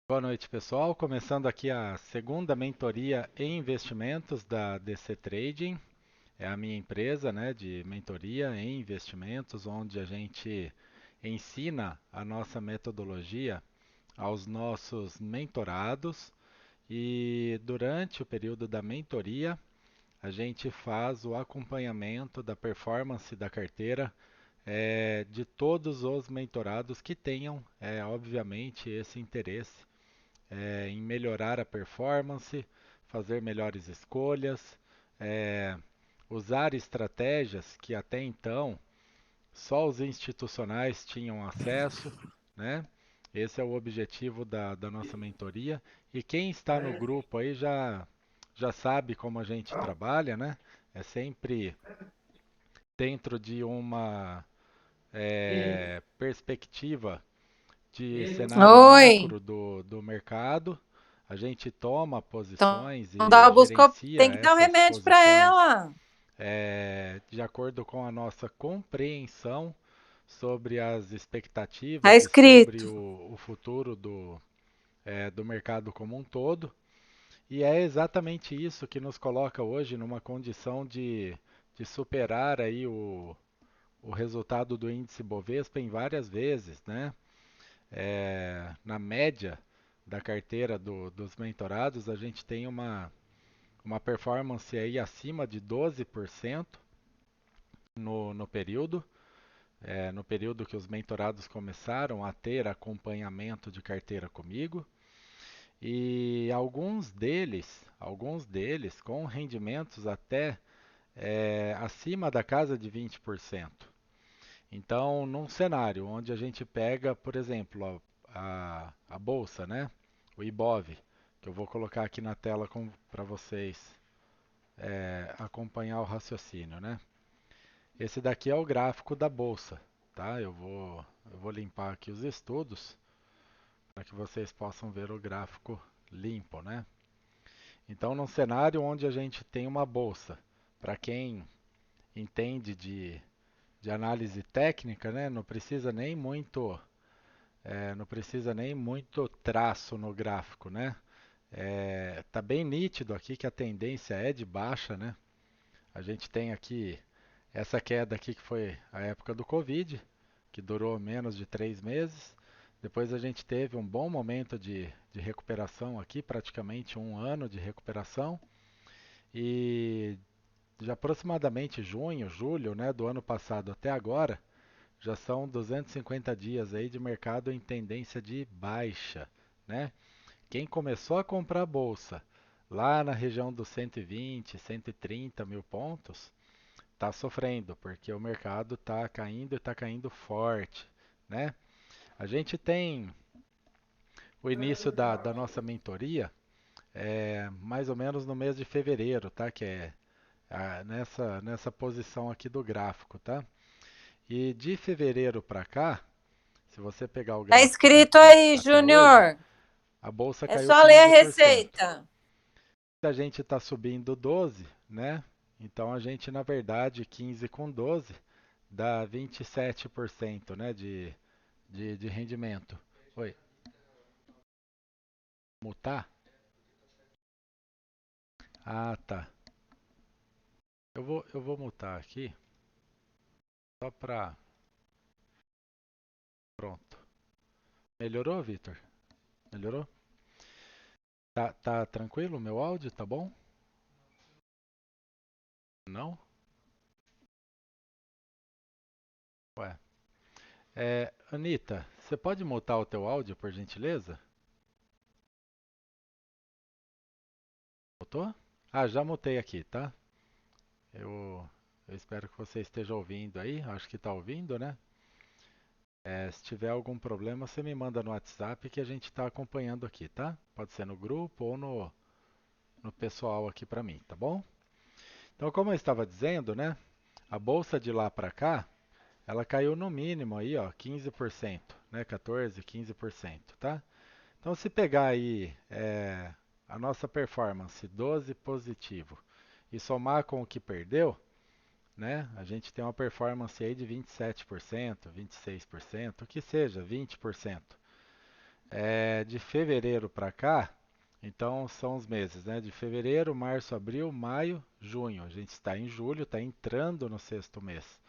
Boa noite, pessoal. Começando aqui a segunda mentoria em investimentos da DC Trading. É a minha empresa, né, de mentoria em investimentos, onde a gente ensina a nossa metodologia aos nossos mentorados e durante o período da mentoria a gente faz o acompanhamento da performance da carteira de todos os mentorados que tenham, obviamente, esse interesse em melhorar a performance, fazer melhores escolhas, é, usar estratégias que até então só os institucionais tinham acesso, né? Esse é o objetivo da nossa mentoria. E quem está no grupo aí já sabe como a gente trabalha, né? É sempre dentro de uma perspectiva de cenário Oi, macro do mercado. A gente toma então posições dá e o Buscopan, gerencia tem que dar um essas remédio para posições ela. de acordo com a nossa compreensão sobre as Tá expectativas e sobre escrito. o futuro do mercado como um todo. E é exatamente isso que nos coloca hoje numa condição de superar aí o resultado do índice Bovespa em várias vezes, né? Na média da carteira dos mentorados, a gente tem uma performance aí acima de 12% no período, no período que os mentorados começaram a ter acompanhamento de carteira comigo, e alguns deles com rendimentos até acima da casa de 20%. Então, num cenário onde a gente pega, por exemplo, a bolsa, né? O Ibov, que eu vou colocar aqui na tela para vocês acompanhar o raciocínio, né? Esse daqui é o gráfico da bolsa, tá? Eu vou limpar aqui os estudos para que vocês possam ver o gráfico limpo, né? Então, num cenário onde a gente tem uma bolsa, para quem entende de análise técnica, né? Não precisa nem muito traço no gráfico, né? Tá bem nítido aqui que a tendência é de baixa, né? A gente tem aqui essa queda aqui que foi a época do Covid, que durou menos de 3 meses. Depois a gente teve um bom momento de recuperação aqui, praticamente um ano de recuperação. E de aproximadamente junho, julho, né, do ano passado até agora, já são 250 dias aí de mercado em tendência de baixa, né? Quem começou a comprar bolsa lá na região dos 120, 130 mil pontos, está sofrendo, porque o mercado está caindo e está caindo forte, né? A gente tem o início da nossa mentoria mais ou menos no mês de fevereiro, tá? Que é nessa posição aqui do gráfico, tá? E de fevereiro para cá, se você pegar o Tá gráfico escrito daqui aí, até hoje, Júnior. a bolsa É caiu só ler a 15%. receita. A gente está subindo 12, né? Então a gente, na verdade, 15 com 12 dá 27%, né, de rendimento. Oi, mutar? Ah, tá. Eu vou mutar aqui só para. Pronto. Melhorou, Vitor? Melhorou? Tá tranquilo? Meu áudio tá bom? Não? Ué. Anitta, você pode mutar o teu áudio, por gentileza? Mutou? Ah, já mutei aqui, tá? Eu, eu espero que você esteja ouvindo aí. Acho que está ouvindo, né? Se tiver algum problema, você me manda no WhatsApp que a gente está acompanhando aqui, tá? Pode ser no grupo ou no pessoal aqui para mim, tá bom? Então, como eu estava dizendo, né? A bolsa de lá para cá, ela caiu no mínimo aí, ó, 15%, né? 14, 15%, tá? Então, se pegar aí a nossa performance 12 positivo e somar com o que perdeu, né? A gente tem uma performance aí de 27%, 26%, o que seja, 20%. De fevereiro para cá, então são os meses, né? De fevereiro, março, abril, maio, junho. A gente está em julho, está entrando no sexto mês.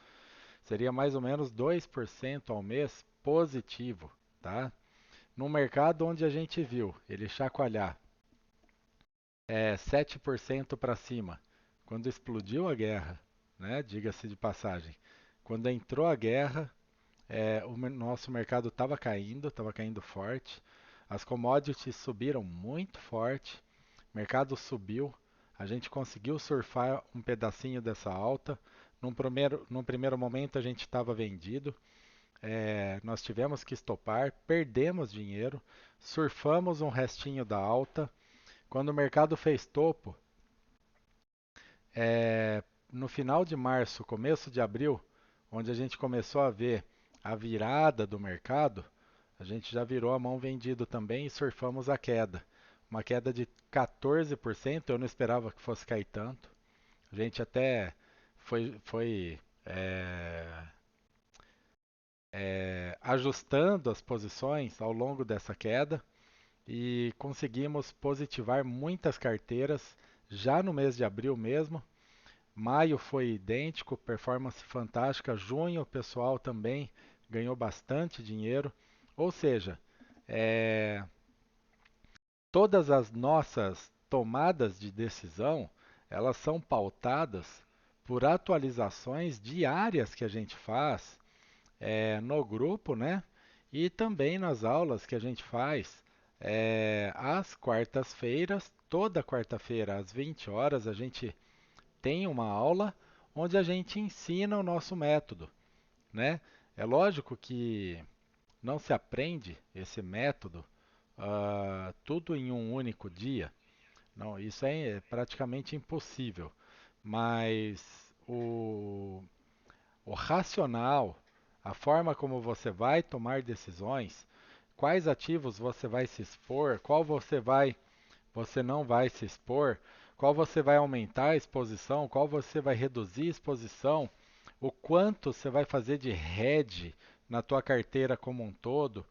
Seria mais ou menos 2% ao mês positivo, tá? No mercado onde a gente viu ele chacoalhar 7% para cima, quando explodiu a guerra, né? Diga-se de passagem. Quando entrou a guerra, nosso mercado estava caindo forte. As commodities subiram muito forte, o mercado subiu, a gente conseguiu surfar um pedacinho dessa alta. Num primeiro momento a gente estava vendido, nós tivemos que estopar, perdemos dinheiro, surfamos um restinho da alta. Quando o mercado fez topo, é, no final de março, começo de abril, onde a gente começou a ver a virada do mercado, a gente já virou a mão vendido também e surfamos a queda. Uma queda de 14%, eu não esperava que fosse cair tanto. A gente até foi ajustando as posições ao longo dessa queda e conseguimos positivar muitas carteiras já no mês de abril mesmo. Maio foi idêntico, performance fantástica. Junho, o pessoal também ganhou bastante dinheiro. Ou seja, é, todas as nossas tomadas de decisão, elas são pautadas por atualizações diárias que a gente faz no grupo, né? E também nas aulas que a gente faz às quartas-feiras. Toda quarta-feira, às 20 horas, a gente tem uma aula onde a gente ensina o nosso método, né? É lógico que não se aprende esse método tudo em um único dia. Não, isso é praticamente impossível. Mas o racional, a forma como você vai tomar decisões, quais ativos você vai se expor, você não vai se expor, qual você vai aumentar a exposição, qual você vai reduzir a exposição, o quanto você vai fazer de hedge na tua carteira como um todo,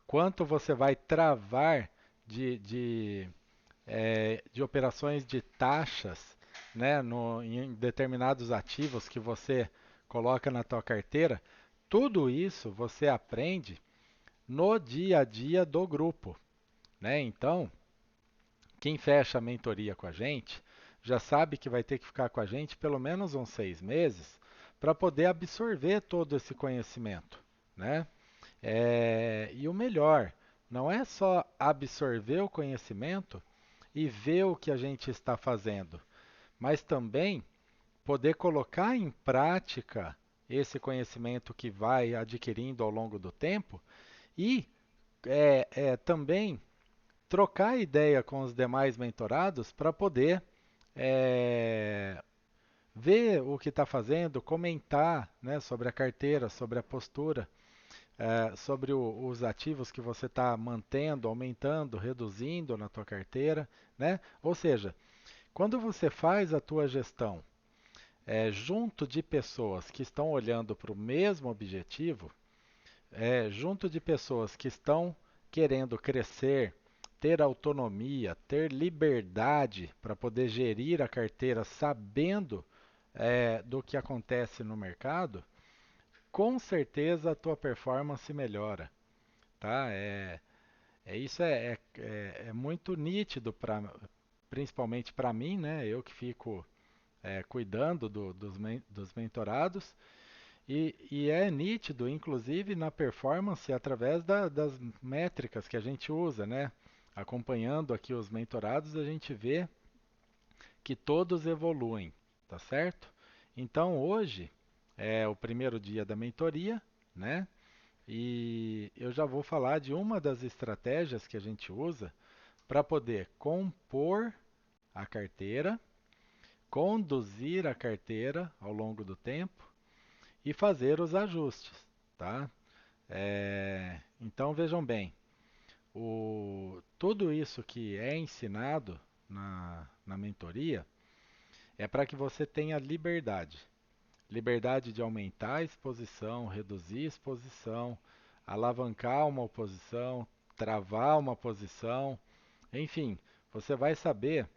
quanto você vai travar de operações de taxas, né, em determinados ativos que você coloca na tua carteira, tudo isso você aprende no dia a dia do grupo, né? Então, quem fecha a mentoria com a gente já sabe que vai ter que ficar com a gente pelo menos uns 6 meses para poder absorver todo esse conhecimento, né? E o melhor, não é só absorver o conhecimento e ver o que a gente está fazendo, mas também poder colocar em prática esse conhecimento que vai adquirindo ao longo do tempo e também trocar ideia com os demais mentorados para poder é, ver o que está fazendo, comentar, né, sobre a carteira, sobre a postura, sobre os ativos que você está mantendo, aumentando, reduzindo na tua carteira, né? Ou seja, quando você faz a tua gestão junto de pessoas que estão olhando para o mesmo objetivo, junto de pessoas que estão querendo crescer, ter autonomia, ter liberdade para poder gerir a carteira sabendo do que acontece no mercado, com certeza a tua performance melhora, tá? Isso é muito nítido principalmente para mim, né? Eu que fico cuidando dos mentorados. E é nítido, inclusive, na performance através das métricas que a gente usa, né? Acompanhando aqui os mentorados, a gente vê que todos evoluem, tá certo? Então, hoje é o primeiro dia da mentoria, né? E eu já vou falar de uma das estratégias que a gente usa para poder compor a carteira, conduzir a carteira ao longo do tempo e fazer os ajustes, tá? Então vejam bem, tudo isso que é ensinado na mentoria é para que você tenha liberdade. Liberdade de aumentar a exposição, reduzir a exposição, alavancar uma oposição, travar uma posição, enfim, você vai saber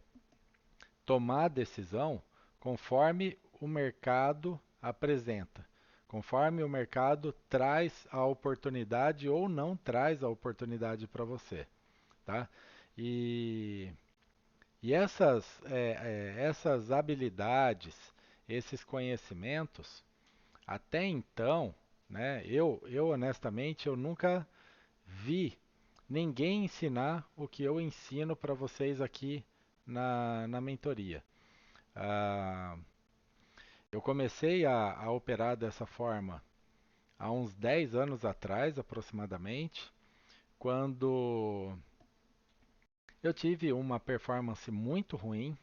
tomar a decisão conforme o mercado apresenta, conforme o mercado traz a oportunidade ou não traz a oportunidade para você, tá? E, essas habilidades, esses conhecimentos, até então, né, eu honestamente eu nunca vi ninguém ensinar o que eu ensino para vocês aqui na mentoria. Ah, eu comecei a operar dessa forma há uns 10 anos atrás, aproximadamente, quando eu tive uma performance muito ruim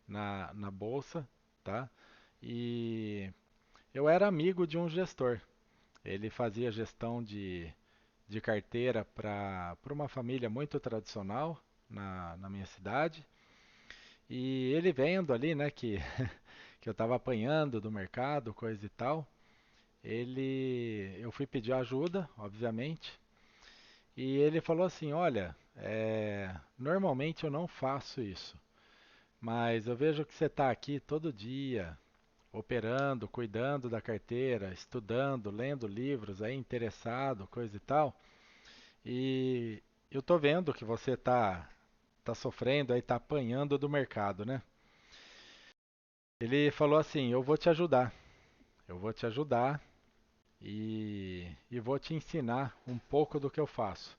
na bolsa, tá? E eu era amigo de um gestor. Ele fazia gestão de carteira para uma família muito tradicional na minha cidade. E ele vendo ali, né, que eu estava apanhando do mercado, coisa e tal, eu fui pedir ajuda, obviamente, e ele falou assim, olha, normalmente eu não faço isso, mas eu vejo que você está aqui todo dia, operando, cuidando da carteira, estudando, lendo livros, aí interessado, coisa e tal, e eu tô vendo que você tá sofrendo, aí tá apanhando do mercado, né? Ele falou assim, eu vou te ajudar e vou te ensinar um pouco do que eu faço.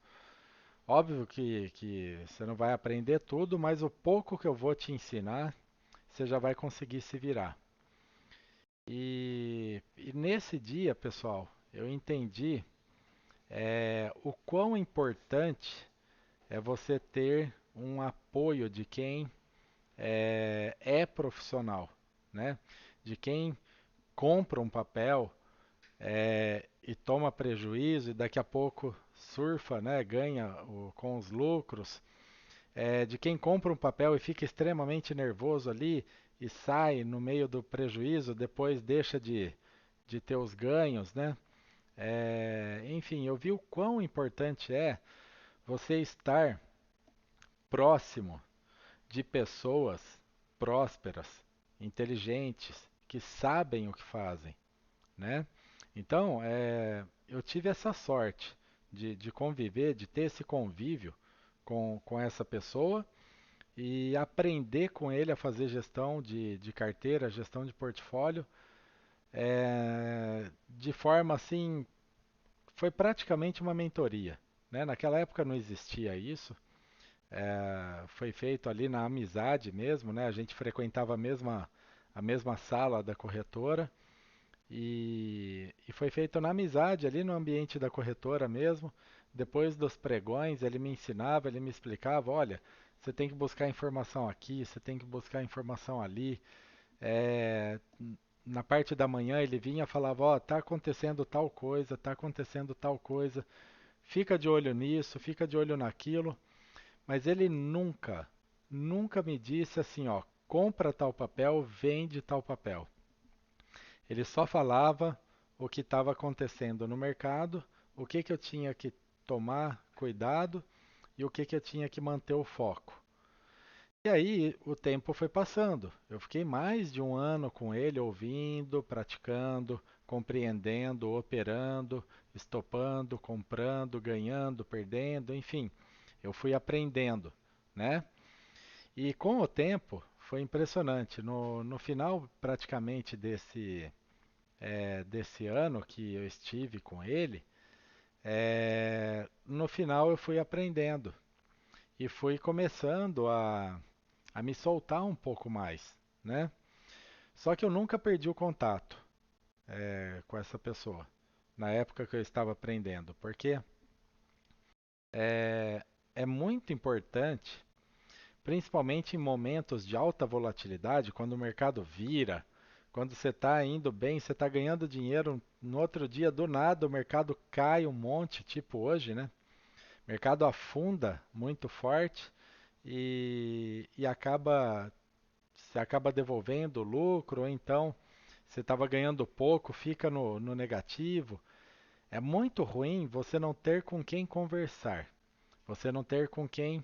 Óbvio que você não vai aprender tudo, mas o pouco que eu vou te ensinar, você já vai conseguir se virar. E nesse dia, pessoal, eu entendi o quão importante é você ter um apoio de quem é profissional, né? De quem compra um papel e toma prejuízo e daqui a pouco surfa, né? Ganha com os lucros. De quem compra um papel e fica extremamente nervoso ali e sai no meio do prejuízo, depois deixa de ter os ganhos, né? Enfim, eu vi o quão importante é você estar próximo de pessoas prósperas, inteligentes, que sabem o que fazem, né? Então, eu tive essa sorte de conviver, de ter esse convívio com essa pessoa e aprender com ele a fazer gestão de carteira, gestão de portfólio, de forma assim, foi praticamente uma mentoria, né? Naquela época não existia isso, foi feito ali na amizade mesmo, né? A gente frequentava a mesma sala da corretora e foi feito na amizade ali no ambiente da corretora mesmo. Depois dos pregões, ele me ensinava, ele me explicava, olha, você tem que buscar informação aqui, você tem que buscar informação ali. É, na parte da manhã ele vinha e falava, ó, tá acontecendo tal coisa, tá acontecendo tal coisa. Fica de olho nisso, fica de olho naquilo. Mas ele nunca me disse assim, ó, compra tal papel, vende tal papel. Ele só falava o que estava acontecendo no mercado, o que que eu tinha que tomar cuidado e o que que eu tinha que manter o foco. E aí o tempo foi passando. Eu fiquei mais de um ano com ele, ouvindo, praticando, compreendendo, operando, estopando, comprando, ganhando, perdendo, enfim. Eu fui aprendendo, né? E com o tempo foi impressionante. No final praticamente desse ano que eu estive com ele, no final eu fui aprendendo e fui começando a me soltar um pouco mais, né? Só que eu nunca perdi o contato com essa pessoa na época que eu estava aprendendo, porque é, é muito importante, principalmente em momentos de alta volatilidade, quando o mercado vira, quando você está indo bem, você está ganhando dinheiro, no outro dia, do nada, o mercado cai um monte, tipo hoje, né? O mercado afunda muito forte e você acaba devolvendo o lucro, ou então você estava ganhando pouco, fica no negativo. É muito ruim você não ter com quem conversar. Você não ter com quem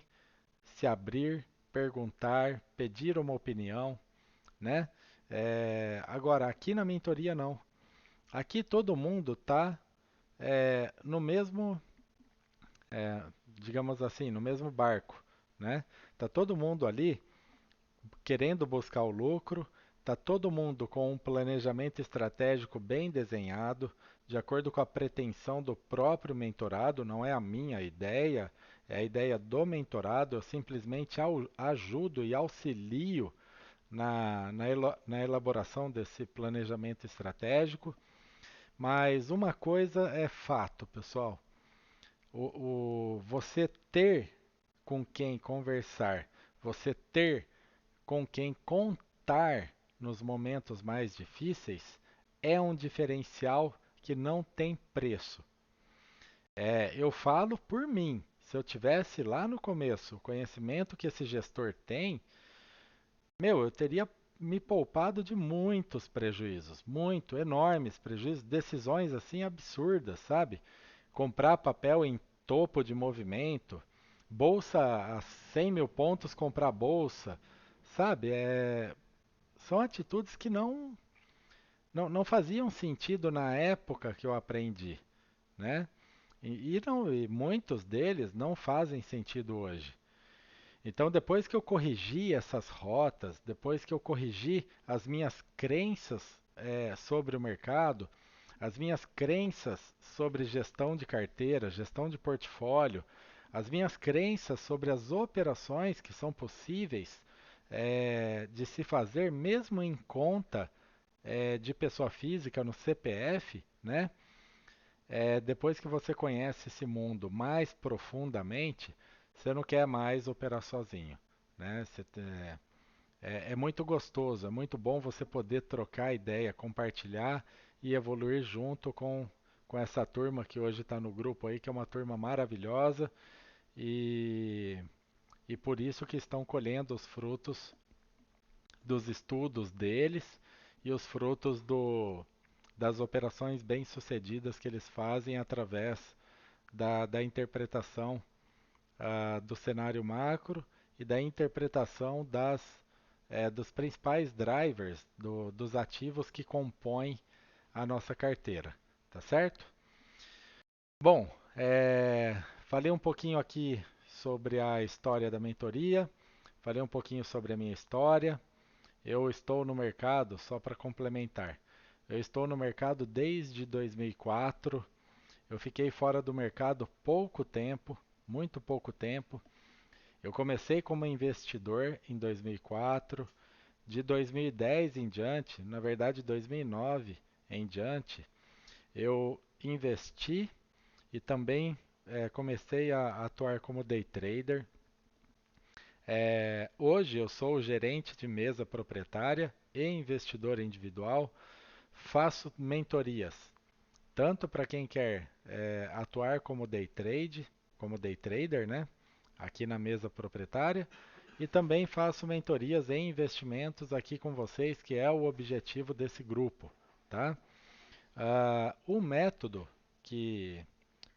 se abrir, perguntar, pedir uma opinião, né? Agora, aqui na mentoria não. Aqui todo mundo está no mesmo, digamos assim, no mesmo barco, né? Tá todo mundo ali querendo buscar o lucro, tá todo mundo com um planejamento estratégico bem desenhado, de acordo com a pretensão do próprio mentorado, não é a minha ideia, é a ideia do mentorado, eu simplesmente ajudo e auxilio na elaboração desse planejamento estratégico. Mas uma coisa é fato, pessoal. Você ter com quem conversar, você ter com quem contar nos momentos mais difíceis é um diferencial que não tem preço. Eu falo por mim. Se eu tivesse lá no começo o conhecimento que esse gestor tem, eu teria me poupado de muitos prejuízos, muito enormes prejuízos, decisões assim absurdas, sabe? Comprar papel em topo de movimento, bolsa a 100 mil pontos, comprar bolsa, sabe? São atitudes que não faziam sentido na época que eu aprendi, né? E muitos deles não fazem sentido hoje. Então, depois que eu corrigi essas rotas, depois que eu corrigi as minhas crenças sobre o mercado, as minhas crenças sobre gestão de carteira, gestão de portfólio, as minhas crenças sobre as operações que são possíveis de se fazer mesmo em conta de pessoa física no CPF, né? Depois que você conhece esse mundo mais profundamente, você não quer mais operar sozinho, né? É muito gostoso, é muito bom você poder trocar ideia, compartilhar e evoluir junto com essa turma que hoje está no grupo aí, que é uma turma maravilhosa e, e por isso que estão colhendo os frutos dos estudos deles e os frutos das operações bem-sucedidas que eles fazem através da interpretação do cenário macro e da interpretação dos principais drivers dos ativos que compõem a nossa carteira, tá certo? Bom, falei um pouquinho aqui sobre a história da mentoria, falei um pouquinho sobre a minha história. Eu estou no mercado, só para complementar, eu estou no mercado desde 2004. Eu fiquei fora do mercado pouco tempo, muito pouco tempo. Eu comecei como investidor em 2004. De 2010 em diante, na verdade 2009 em diante, eu investi e também comecei a atuar como day trader. Hoje eu sou o gerente de mesa proprietária e investidor individual. Faço mentorias, tanto para quem quer atuar como day trader, né? Aqui na mesa proprietária, e também faço mentorias em investimentos aqui com vocês, que é o objetivo desse grupo, tá? O método que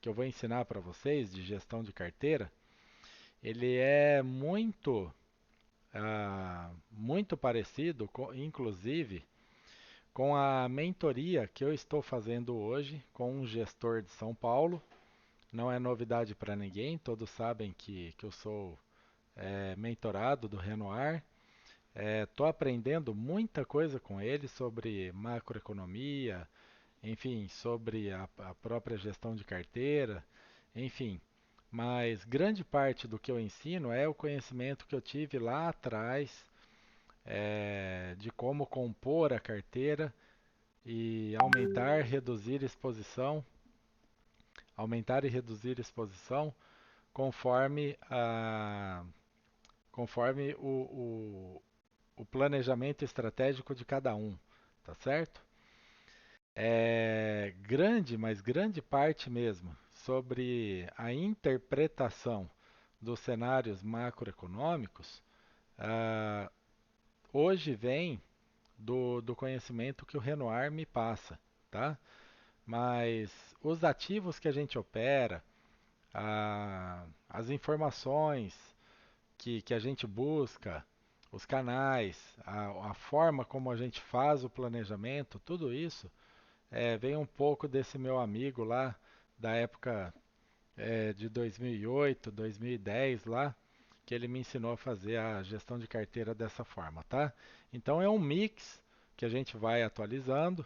eu vou ensinar para vocês de gestão de carteira, ele é muito parecido, inclusive, com a mentoria que eu estou fazendo hoje com um gestor de São Paulo. Não é novidade para ninguém, todos sabem que eu sou mentorado do Renoir. Estou aprendendo muita coisa com ele sobre macroeconomia, enfim, sobre a própria gestão de carteira, enfim. Mas grande parte do que eu ensino é o conhecimento que eu tive lá atrás, de como compor a carteira e aumentar e reduzir exposição conforme conforme o planejamento estratégico de cada um, tá certo? Mas grande parte mesmo sobre a interpretação dos cenários macroeconômicos, ah, hoje vem do conhecimento que o Renoir me passa, tá? Mas os ativos que a gente opera, as informações que a gente busca, os canais, a forma como a gente faz o planejamento, tudo isso vem um pouco desse meu amigo lá da época de 2008, 2010 lá, que ele me ensinou a fazer a gestão de carteira dessa forma, tá? Então é um mix que a gente vai atualizando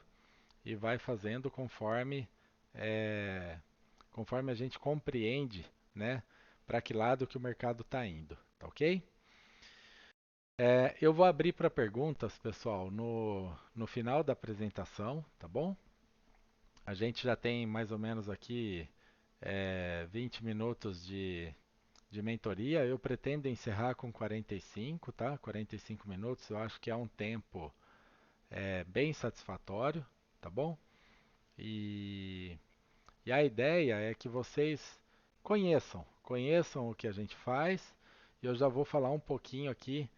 e vai fazendo é, conforme a gente compreende, né, para que lado que o mercado está indo, tá ok? Eu vou abrir para perguntas, pessoal, no final da apresentação, tá bom? A gente já tem mais ou menos aqui 20 minutos de mentoria. Eu pretendo encerrar com 45, tá? 45 minutos, eu acho que é um tempo bem satisfatório, tá bom? E, e a ideia é que vocês conheçam o que a gente faz. E eu já vou falar um pouquinho aqui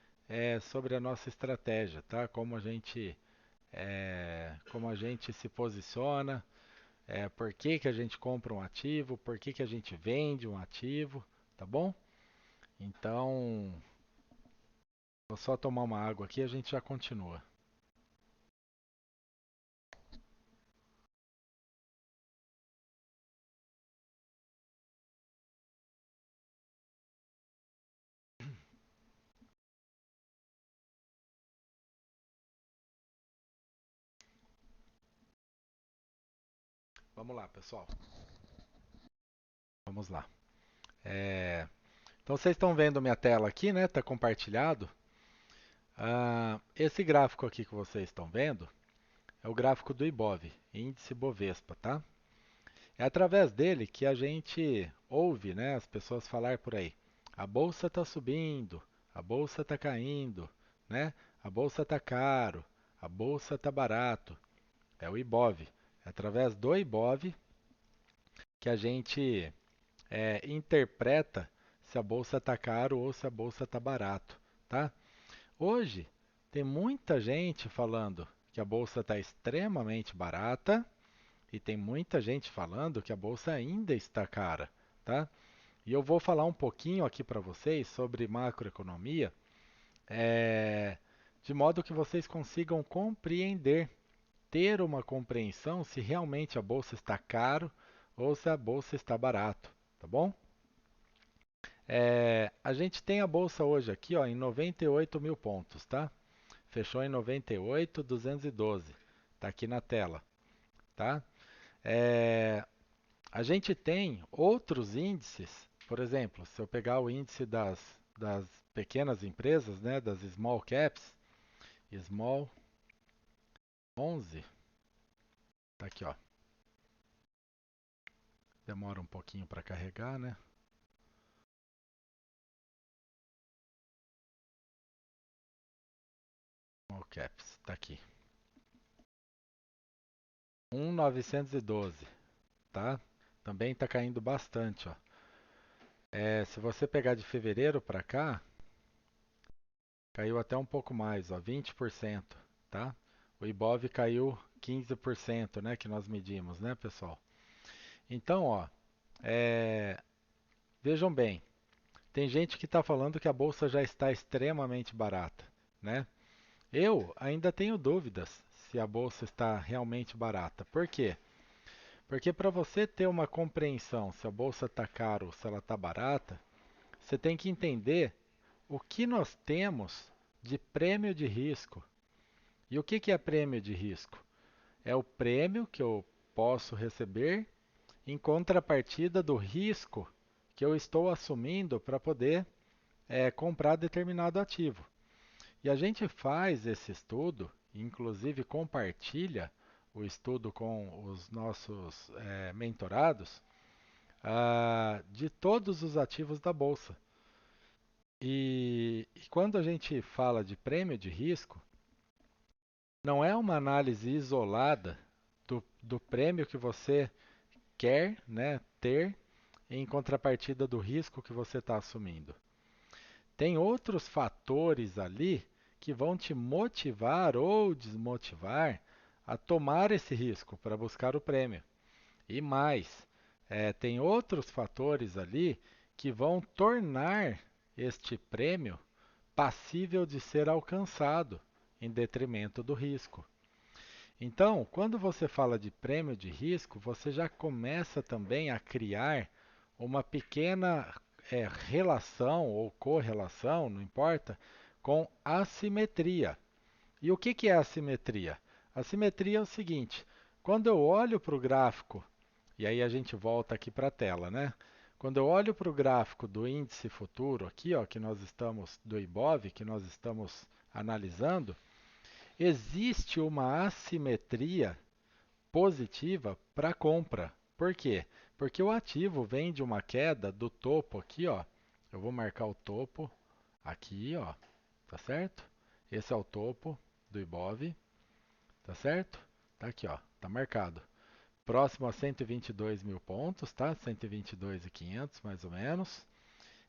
sobre a nossa estratégia, tá? Como a gente se posiciona, por que que a gente compra um ativo, por que que a gente vende um ativo, tá bom? Então, vou só tomar uma água aqui e a gente já continua. Vamos lá, pessoal. Vamos lá. É, Então, vocês estão vendo minha tela aqui, né? Está compartilhado. Esse gráfico aqui que vocês estão vendo é o gráfico do Ibov, índice Bovespa, tá? É através dele que a gente ouve, né, as pessoas falar por aí. A bolsa está subindo, a bolsa está caindo, né? A bolsa está caro, a bolsa está barato. É o Ibov. É através do Ibov que a gente interpreta se a bolsa está caro ou se a bolsa está barato, tá? Hoje tem muita gente falando que a bolsa está extremamente barata e tem muita gente falando que a bolsa ainda está cara, tá? E eu vou falar um pouquinho aqui para vocês sobre macroeconomia, é, de modo que vocês consigam compreender, ter uma compreensão se realmente a bolsa está caro ou se a bolsa está barato, tá bom? A gente tem a bolsa hoje aqui, ó, em 98 mil pontos, tá? Fechou em 98.212, tá aqui na tela, tá? É, a gente tem outros índices, por exemplo, se eu pegar o índice das pequenas empresas, né, das small caps, small 11, tá aqui, ó. Demora um pouquinho para carregar, né? Small caps, tá aqui. 1.912, tá? Também está caindo bastante, ó. Se você pegar de fevereiro para cá, caiu até um pouco mais, ó, 20%, tá? O Ibov caiu 15%, né, que nós medimos, né, pessoal? Então, ó, é, vejam bem, tem gente que está falando que a bolsa já está extremamente barata, né? Eu ainda tenho dúvidas se a bolsa está realmente barata. Por quê? Porque para você ter uma compreensão se a bolsa está cara ou se ela está barata, você tem que entender o que nós temos de prêmio de risco. E o que que é prêmio de risco? É o prêmio que eu posso receber em contrapartida do risco que eu estou assumindo para poder comprar determinado ativo. E a gente faz esse estudo, inclusive compartilha o estudo com os nossos mentorados, de todos os ativos da Bolsa. E quando a gente fala de prêmio de risco, não é uma análise isolada do prêmio que você quer, né, ter em contrapartida do risco que você está assumindo. Tem outros fatores ali que vão te motivar ou desmotivar a tomar esse risco para buscar o prêmio. E mais, tem outros fatores ali que vão tornar este prêmio passível de ser alcançado em detrimento do risco. Então, quando você fala de prêmio de risco, você já começa também a criar uma pequena relação ou correlação, não importa, com assimetria. E o que é assimetria? Assimetria é o seguinte: quando eu olho para o gráfico, e aí a gente volta aqui para a tela, né? Quando eu olho para o gráfico do índice futuro aqui, ó, que nós estamos do IBOV, que nós estamos analisando, existe uma assimetria positiva para compra. Por quê? Porque o ativo vem de uma queda do topo aqui, ó. Eu vou marcar o topo aqui, ó, tá certo? Esse é o topo do IBOV, tá certo? Tá aqui, ó, tá marcado. Próximo a 122 mil pontos, tá? 122.500 mais ou menos.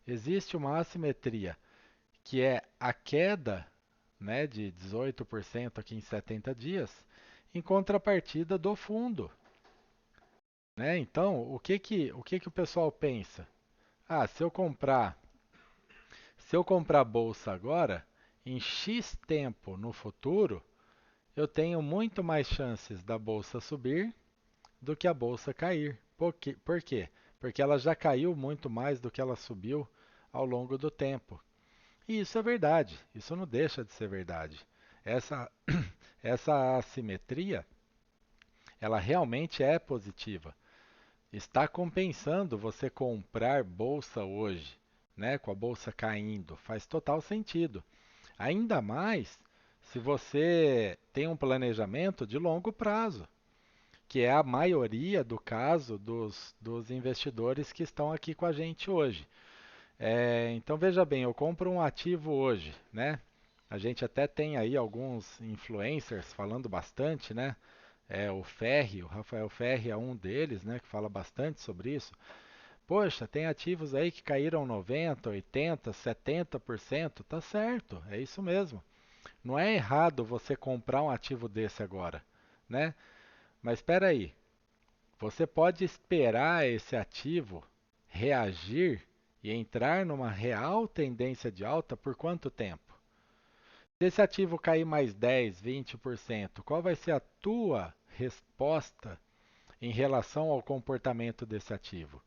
Existe uma assimetria, que é a queda, né, de 18% aqui em 70 dias, em contrapartida do fundo, né? Então, o que que o pessoal pensa? Ah, se eu comprar bolsa agora, em X tempo no futuro, eu tenho muito mais chances da bolsa subir do que a bolsa cair. Por quê? Porque ela já caiu muito mais do que ela subiu ao longo do tempo. E isso é verdade, isso não deixa de ser verdade. Essa, essa assimetria, ela realmente é positiva. Está compensando você comprar bolsa hoje, né, com a bolsa caindo, faz total sentido. Ainda mais se você tem um planejamento de longo prazo, que é a maioria do caso dos investidores que estão aqui com a gente hoje. Então veja bem, eu compro um ativo hoje, né? A gente até tem aí alguns influencers falando bastante, né? O Ferri, o Rafael Ferri é um deles, né? Que fala bastante sobre isso. Poxa, tem ativos aí que caíram 90, 80, 70%. Tá certo, é isso mesmo. Não é errado você comprar um ativo desse agora, né? Mas espera aí, você pode esperar esse ativo reagir e entrar numa real tendência de alta por quanto tempo? Se esse ativo cair mais 10, 20%, qual vai ser a tua resposta em relação ao comportamento desse ativo,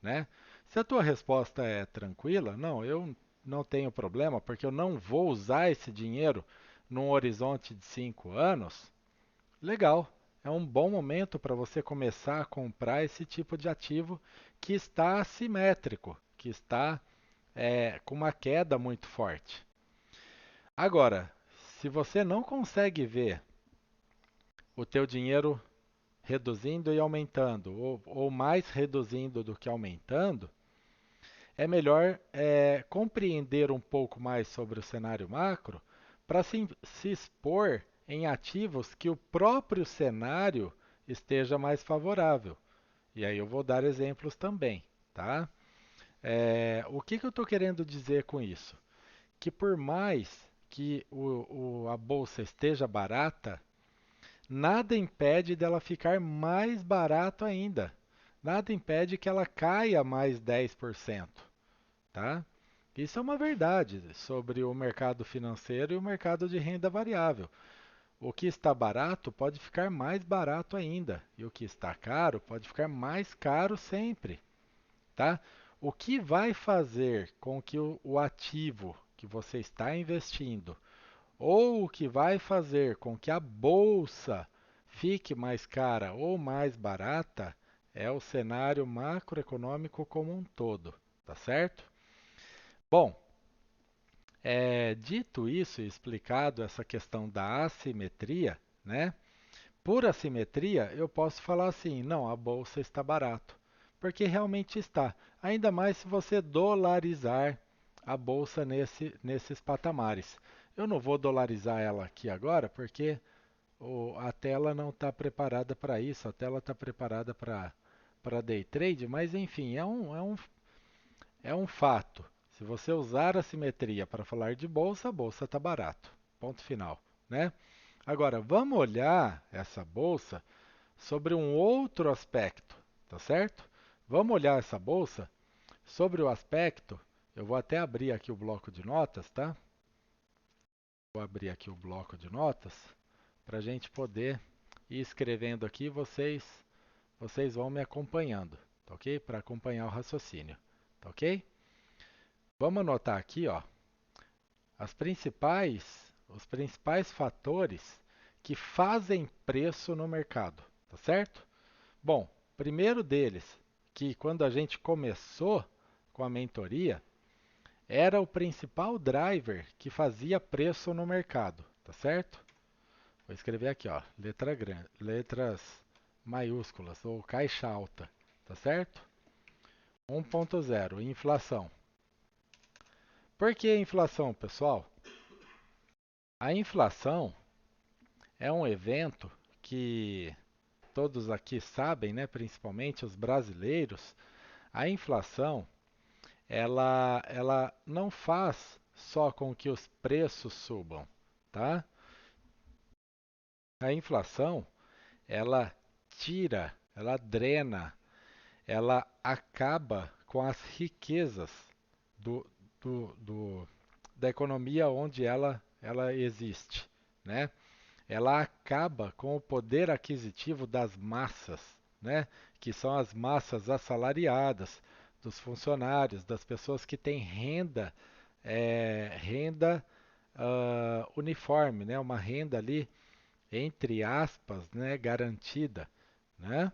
né? Se a tua resposta é tranquila, não, eu não tenho problema, porque eu não vou usar esse dinheiro num horizonte de 5 anos, legal. É um bom momento para você começar a comprar esse tipo de ativo que está assimétrico, que está com uma queda muito forte. Agora, se você não consegue ver o teu dinheiro reduzindo e aumentando, ou mais reduzindo do que aumentando, é melhor compreender um pouco mais sobre o cenário macro para se expor em ativos que o próprio cenário esteja mais favorável. E aí eu vou dar exemplos também, tá? O que que eu estou querendo dizer com isso? Que por mais que a bolsa esteja barata, nada impede dela ficar mais barato ainda. Nada impede que ela caia mais 10%, tá? Isso é uma verdade sobre o mercado financeiro e o mercado de renda variável. O que está barato pode ficar mais barato ainda, e o que está caro pode ficar mais caro sempre, tá? O que vai fazer com que o ativo que você está investindo, ou o que vai fazer com que a bolsa fique mais cara ou mais barata, é o cenário macroeconômico como um todo, tá certo? Bom, dito isso e explicado essa questão da assimetria, né? Por assimetria, eu posso falar assim: não, a bolsa está barato, porque realmente está. Ainda mais se você dolarizar a bolsa nesses patamares. Eu não vou dolarizar ela aqui agora, porque a tela não está preparada para isso. A tela está preparada para day trade, mas enfim, é um fato. Se você usar a simetria para falar de bolsa, a bolsa está barato. Ponto final, né? Agora, vamos olhar essa bolsa sobre um outro aspecto, tá certo? Vamos olhar essa bolsa sobre o aspecto. Eu vou até abrir aqui o bloco de notas, tá? Vou abrir aqui o bloco de notas para a gente poder ir escrevendo aqui. Vocês vão me acompanhando, tá ok? Para acompanhar o raciocínio, tá ok? Vamos anotar aqui, ó, os principais fatores que fazem preço no mercado, tá certo? Bom, primeiro deles, que quando a gente começou com a mentoria, era o principal driver que fazia preço no mercado, tá certo? Vou escrever aqui, ó, letras maiúsculas ou caixa alta, tá certo? 1.0, inflação. Por que inflação, pessoal? A inflação é um evento que todos aqui sabem, né, principalmente os brasileiros. A inflação, ela não faz só com que os preços subam, tá? A inflação, ela tira, ela drena, ela acaba com as riquezas do, do da economia onde ela existe, né? Ela acaba com o poder aquisitivo das massas, né? Que são as massas assalariadas, dos funcionários, das pessoas que têm renda uniforme, né? Uma renda ali, entre aspas, né? Garantida, né?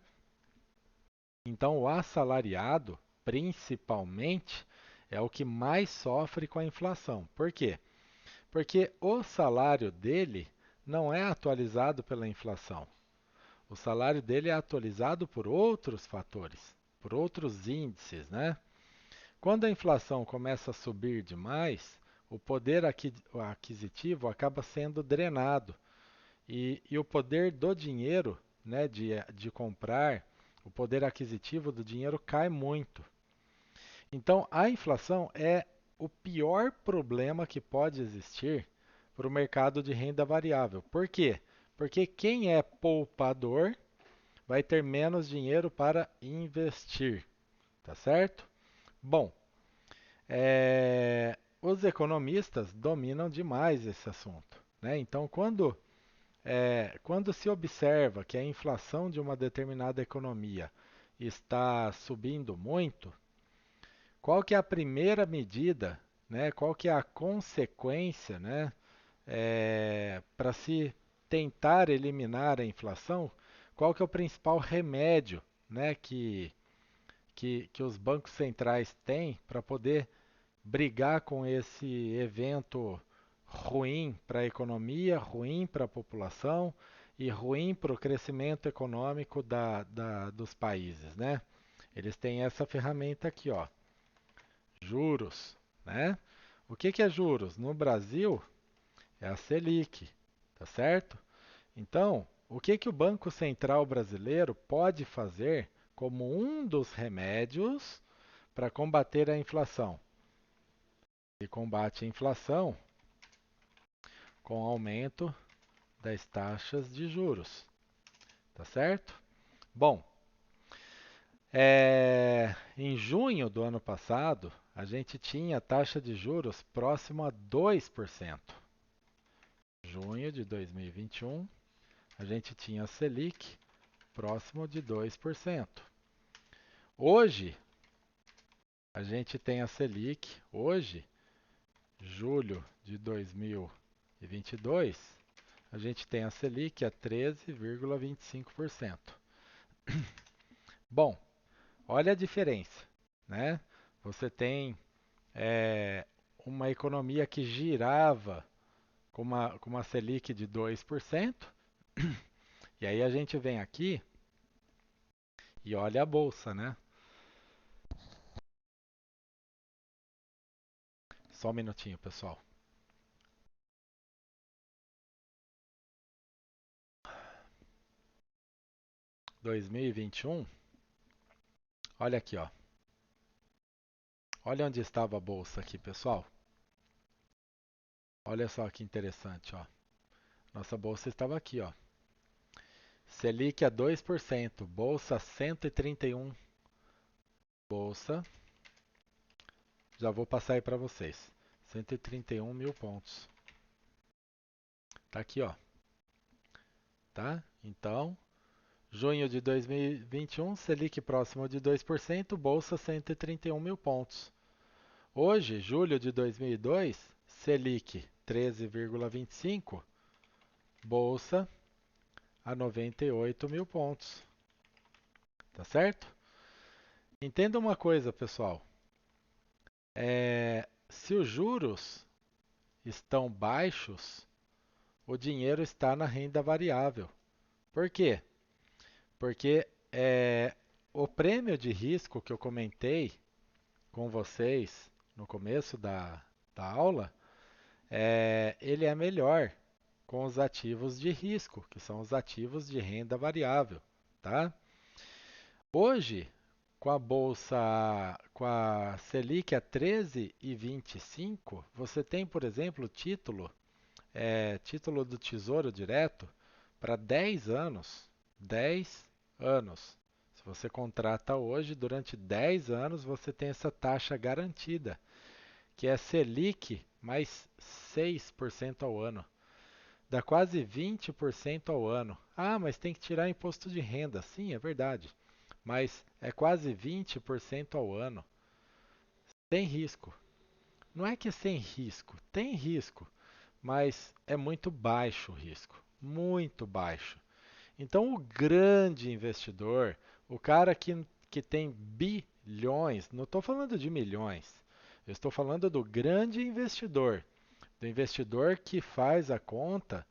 Então, o assalariado, principalmente, é o que mais sofre com a inflação. Por quê? Porque o salário dele não é atualizado pela inflação. O salário dele é atualizado por outros fatores, por outros índices, né? Quando a inflação começa a subir demais, o poder aquisitivo acaba sendo drenado e o poder do dinheiro, né, de comprar, o poder aquisitivo do dinheiro cai muito. Então, a inflação é o pior problema que pode existir para o mercado de renda variável. Por quê? Porque quem é poupador vai ter menos dinheiro para investir, tá certo? Bom, os economistas dominam demais esse assunto, né? Então, quando se observa que a inflação de uma determinada economia está subindo muito, qual que é a primeira medida, né? Qual que é a consequência, né? Para se tentar eliminar a inflação, qual que é o principal remédio, né? Que os bancos centrais têm para poder brigar com esse evento ruim para a economia, ruim para a população e ruim para o crescimento econômico dos países, né? Eles têm essa ferramenta aqui, ó, juros, né? O que é juros? No Brasil é a Selic, tá certo? Então, o que o Banco Central brasileiro pode fazer como um dos remédios para combater a inflação? Ele combate a inflação com aumento das taxas de juros, tá certo? Bom, em junho do ano passado, a gente tinha taxa de juros próximo a 2%. Junho de 2021, a gente tinha a Selic próximo de 2%. Hoje, a gente tem a Selic, hoje, julho de 2022, a gente tem a Selic a 13,25%. Bom, olha a diferença, né? Você tem é, uma economia que girava com uma Selic de 2%, e aí a gente vem aqui e olha a bolsa, né? Só um minutinho, pessoal. 2021, olha aqui, ó. Olha onde estava a bolsa aqui, pessoal. Olha só que interessante, ó. Nossa bolsa estava aqui, ó. Selic a 2%, bolsa 131 Bolsa, já vou passar aí para vocês. 131 mil pontos. Tá aqui, ó. Tá? Então, junho de 2021, Selic próximo de 2%, Bolsa 131 mil pontos. Hoje, julho de 2002, Selic 13,25, Bolsa a 98 mil pontos. Tá certo? Entenda uma coisa, pessoal. Se os juros estão baixos, o dinheiro está na renda variável. Por quê? Porque o prêmio de risco que eu comentei com vocês no começo da aula, ele é melhor com os ativos de risco, que são os ativos de renda variável, tá? Hoje, com a bolsa, com a Selic a 13,25, você tem, por exemplo, título do Tesouro Direto para 10 anos. 10 anos. Se você contrata hoje, durante 10 anos você tem essa taxa garantida, que é Selic mais 6% ao ano. Dá quase 20% ao ano. Ah, mas tem que tirar imposto de renda. Sim, é verdade. Mas é quase 20% ao ano. Tem risco. Não é que é sem risco, tem risco, mas é muito baixo o risco. Muito baixo. Então, o grande investidor, o cara que tem bilhões, não estou falando de milhões, eu estou falando do grande investidor, do investidor que faz a conta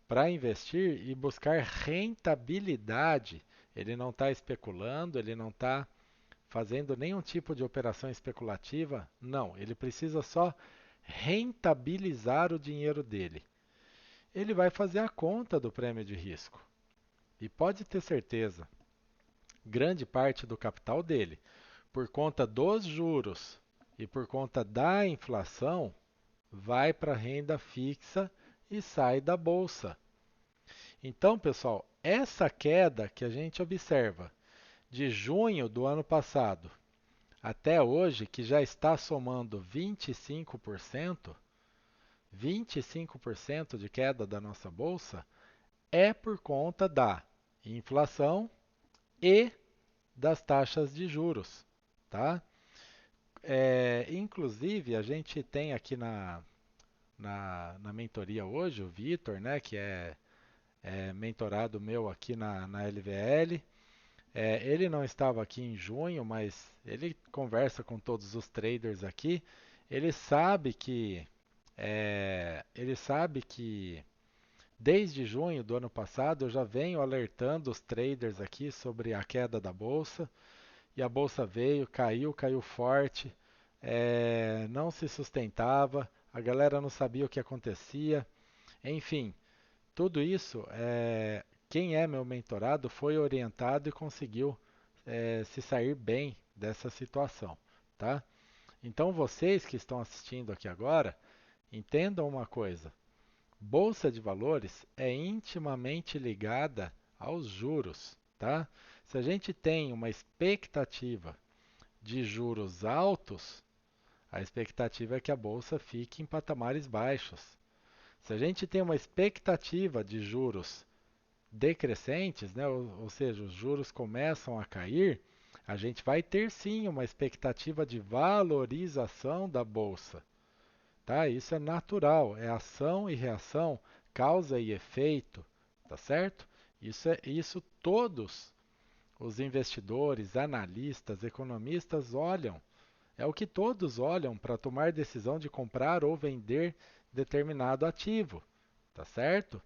para investir e buscar rentabilidade. Ele não está especulando, ele não está fazendo nenhum tipo de operação especulativa. Não, ele precisa só rentabilizar o dinheiro dele. Ele vai fazer a conta do prêmio de risco. E pode ter certeza, grande parte do capital dele, por conta dos juros e por conta da inflação, vai para a renda fixa e sai da bolsa. Então, pessoal, essa queda que a gente observa de junho do ano passado até hoje, que já está somando 25% de queda da nossa bolsa, é por conta da inflação e das taxas de juros, tá? Inclusive, a gente tem aqui na mentoria hoje o Vitor, né, que é mentorado meu aqui na LVL. Ele não estava aqui em junho, mas ele conversa com todos os traders aqui. Ele sabe que ele sabe que desde junho do ano passado eu já venho alertando os traders aqui sobre a queda da bolsa. E a bolsa veio, caiu forte, não se sustentava, a galera não sabia o que acontecia. Enfim, tudo isso, quem é meu mentorado foi orientado e conseguiu se sair bem dessa situação, tá? Então vocês que estão assistindo aqui agora, entendam uma coisa: bolsa de valores é intimamente ligada aos juros, tá? Se a gente tem uma expectativa de juros altos, a expectativa é que a bolsa fique em patamares baixos. Se a gente tem uma expectativa de juros decrescentes, né, ou seja, os juros começam a cair, a gente vai ter sim uma expectativa de valorização da bolsa. Tá? Isso é natural, é ação e reação, causa e efeito, tá certo? Isso todos os investidores, analistas, economistas olham. É o que todos olham para tomar decisão de comprar ou vender determinado ativo, tá certo?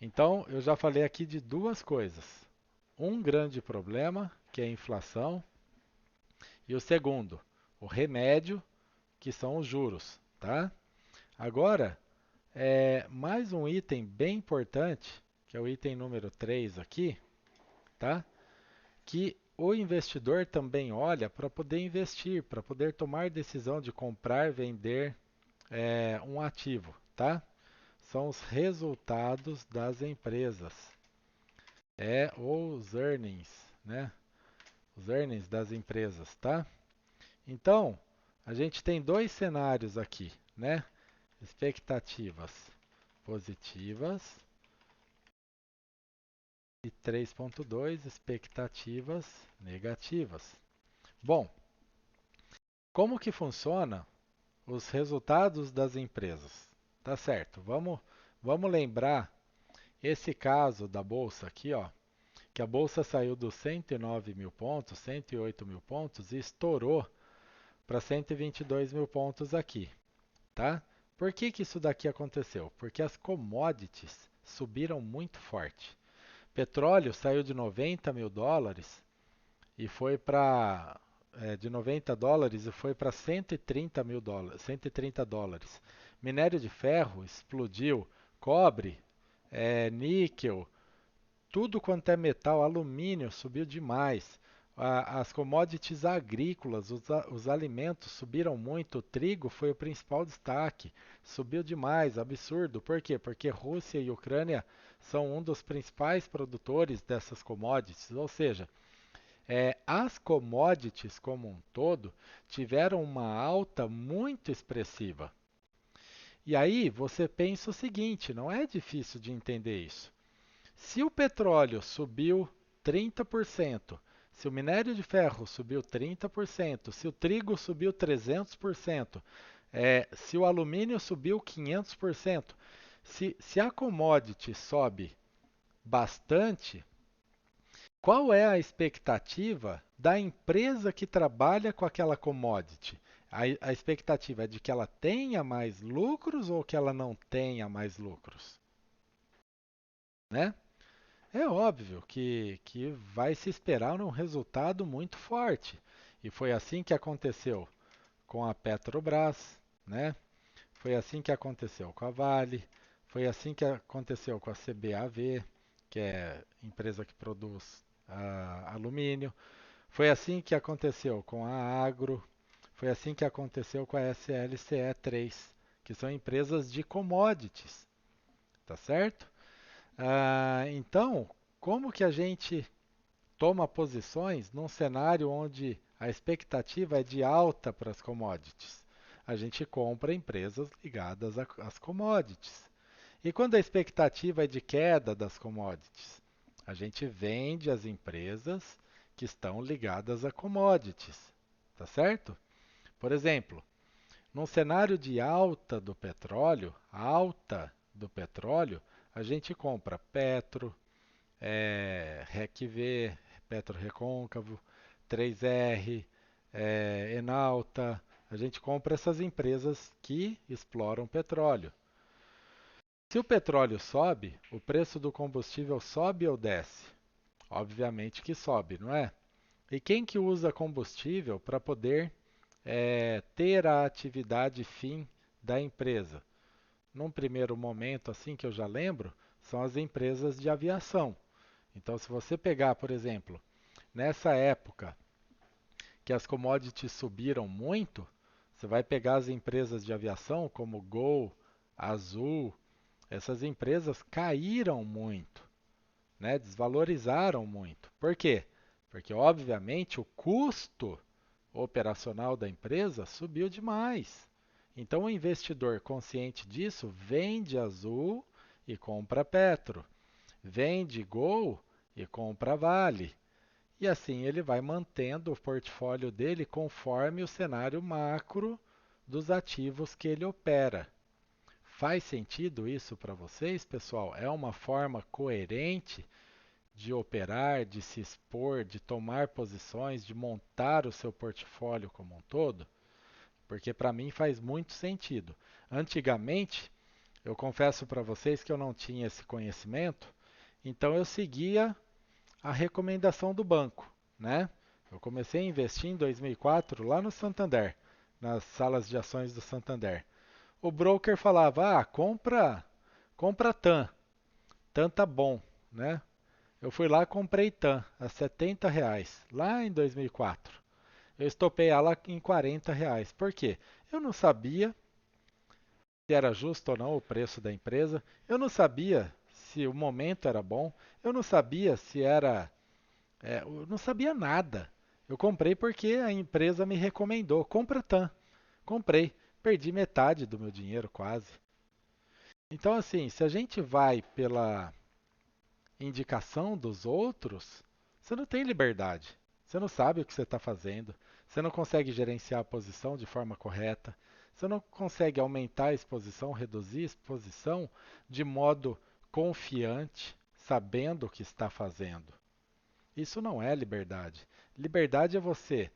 Então, eu já falei aqui de duas coisas. Um grande problema, que é a inflação, e o segundo, o remédio, que são os juros, tá? Agora, mais um item bem importante, que é o item número 3 aqui, tá? Que o investidor também olha para poder investir, para poder tomar decisão de comprar, vender um ativo, tá? São os resultados das empresas, ou os earnings, né? Os earnings das empresas, tá? Então, a gente tem dois cenários aqui, né? Expectativas positivas e 3.2 expectativas negativas. Bom, como que funciona os resultados das empresas? Tá certo. Vamos lembrar esse caso da bolsa aqui, ó, que a bolsa saiu dos 109 mil pontos, 108 mil pontos e estourou para 122 mil pontos aqui, tá? Por que que isso daqui aconteceu? Porque as commodities subiram muito forte. Petróleo saiu de 90 mil dólares e foi para de 90 dólares e foi para 130 mil dólares, 130 dólares. Minério de ferro explodiu, cobre, níquel, tudo quanto é metal, alumínio subiu demais. As commodities agrícolas, os alimentos subiram muito. O trigo foi o principal destaque. Subiu demais, absurdo. Por quê? Porque Rússia e Ucrânia são um dos principais produtores dessas commodities. Ou seja, as commodities como um todo tiveram uma alta muito expressiva. E aí você pensa o seguinte: não é difícil de entender isso. Se o petróleo subiu 30%, se o minério de ferro subiu 30%, se o trigo subiu 300%, se o alumínio subiu 500%, se a commodity sobe bastante, qual é a expectativa da empresa que trabalha com aquela commodity? A expectativa é de que ela tenha mais lucros ou que ela não tenha mais lucros, né? É óbvio que vai se esperar um resultado muito forte. E foi assim que aconteceu com a Petrobras, né? Foi assim que aconteceu com a Vale, foi assim que aconteceu com a CBAV, que é empresa que produz alumínio. Foi assim que aconteceu com a Agro, foi assim que aconteceu com a SLCE3, que são empresas de commodities, tá certo? Então, como que a gente toma posições num cenário onde a expectativa é de alta para as commodities? A gente compra empresas ligadas às commodities. E quando a expectativa é de queda das commodities? A gente vende as empresas que estão ligadas a commodities, tá certo? Por exemplo, num cenário de alta do petróleo, a gente compra Petro, RECV, Petro Recôncavo, 3R, Enalta. A gente compra essas empresas que exploram petróleo. Se o petróleo sobe, o preço do combustível sobe ou desce? Obviamente que sobe, não é? E quem que usa combustível para poder ter a atividade fim da empresa? Num primeiro momento, assim que eu já lembro, são as empresas de aviação. Então, se você pegar, por exemplo, nessa época que as commodities subiram muito, você vai pegar as empresas de aviação como Gol, Azul, essas empresas caíram muito, né? Desvalorizaram muito. Por quê? Porque, obviamente, o custo operacional da empresa subiu demais. Então, o investidor consciente disso vende Azul e compra Petro, vende Gol e compra Vale. E assim ele vai mantendo o portfólio dele conforme o cenário macro dos ativos que ele opera. Faz sentido isso para vocês, pessoal? É uma forma coerente de operar, de se expor, de tomar posições, de montar o seu portfólio como um todo? Porque para mim faz muito sentido. Antigamente, eu confesso para vocês que eu não tinha esse conhecimento, então eu seguia a recomendação do banco, né? Eu comecei a investir em 2004 lá no Santander, nas salas de ações do Santander. O broker falava: compra TAM, TAM tá bom, né? Eu fui lá e comprei TAM a R$ 70, lá em 2004. Eu estopei ela em R$ 40. Por quê? Eu não sabia se era justo ou não o preço da empresa, eu não sabia se o momento era bom, eu não sabia se era eu não sabia nada. Eu comprei porque a empresa me recomendou. Compra TAM. Comprei. Perdi metade do meu dinheiro quase. Então, assim, se a gente vai pela indicação dos outros, você não tem liberdade. Você não sabe o que você está fazendo. Você não consegue gerenciar a posição de forma correta. Você não consegue aumentar a exposição, reduzir a exposição de modo confiante, sabendo o que está fazendo. Isso não é liberdade. Liberdade é você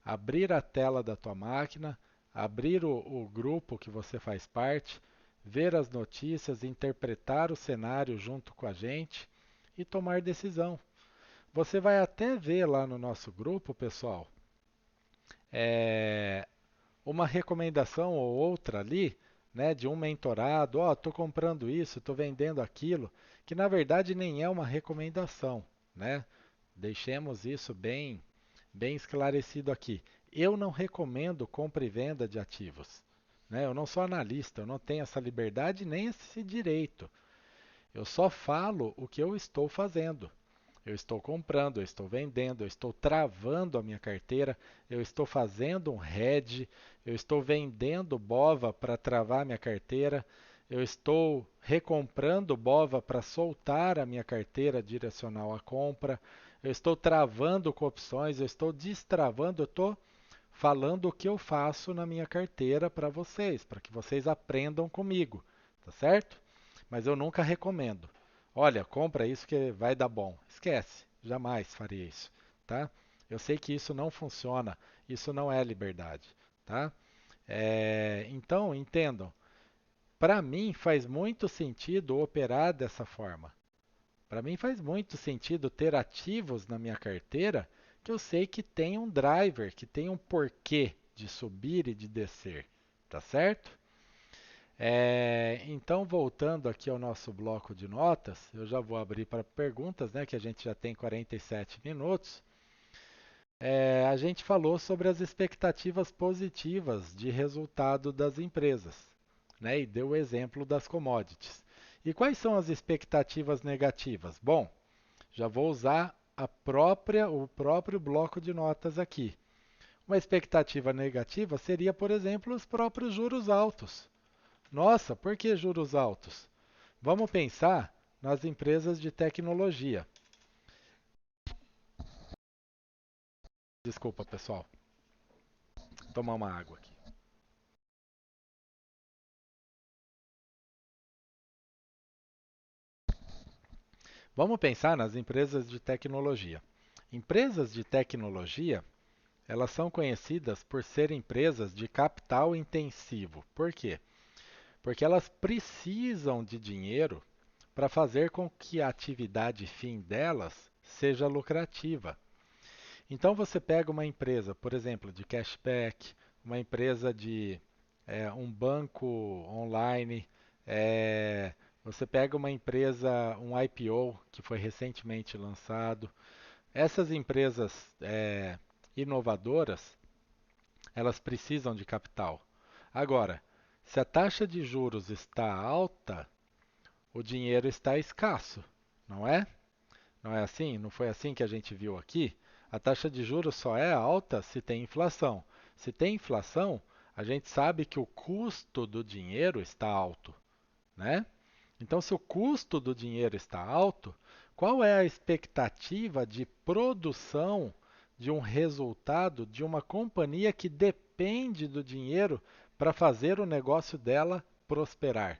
abrir a tela da tua máquina, abrir o grupo que você faz parte, ver as notícias, interpretar o cenário junto com a gente e tomar decisão. Você vai até ver lá no nosso grupo, pessoal, é, uma recomendação ou outra ali, né, de um mentorado, ó, estou comprando isso, estou vendendo aquilo, que na verdade nem é uma recomendação, né? Deixemos isso bem esclarecido aqui. Eu não recomendo compra e venda de ativos, né? Eu não sou analista, eu não tenho essa liberdade nem esse direito. Eu só falo o que eu estou fazendo. Eu estou comprando, eu estou vendendo, eu estou travando a minha carteira, eu estou fazendo um hedge, eu estou vendendo BOVA para travar a minha carteira, eu estou recomprando BOVA para soltar a minha carteira direcional à compra, eu estou travando com opções, eu estou destravando, eu estou falando o que eu faço na minha carteira para vocês, para que vocês aprendam comigo, tá certo? Mas eu nunca recomendo. Olha, compra isso que vai dar bom. Esquece, jamais faria isso, tá? Eu sei que isso não funciona, isso não é liberdade, tá? Então, entendam, para mim faz muito sentido operar dessa forma. Para mim faz muito sentido ter ativos na minha carteira que eu sei que tem um driver, que tem um porquê de subir e de descer, tá certo? Então, voltando aqui ao nosso bloco de notas, eu já vou abrir para perguntas, né, que a gente já tem 47 minutos. A gente falou sobre as expectativas positivas de resultado das empresas, né, e deu o exemplo das commodities. E quais são as expectativas negativas? Bom, já vou usar o próprio bloco de notas aqui. Uma expectativa negativa seria, por exemplo, os próprios juros altos. Nossa, por que juros altos? Vamos pensar nas empresas de tecnologia. Desculpa, pessoal. Vou tomar uma água aqui. Vamos pensar nas empresas de tecnologia. Empresas de tecnologia, elas são conhecidas por serem empresas de capital intensivo. Por quê? Porque elas precisam de dinheiro para fazer com que a atividade fim delas seja lucrativa. Então você pega uma empresa, por exemplo, de cashback, uma empresa de um banco online, é, você pega uma empresa, um IPO que foi recentemente lançado. Essas empresas inovadoras, elas precisam de capital. Agora, se a taxa de juros está alta, o dinheiro está escasso, não é? Não é assim? Não foi assim que a gente viu aqui? A taxa de juros só é alta se tem inflação. Se tem inflação, a gente sabe que o custo do dinheiro está alto, né? Então, se o custo do dinheiro está alto, qual é a expectativa de produção de um resultado de uma companhia que depende do dinheiro para fazer o negócio dela prosperar,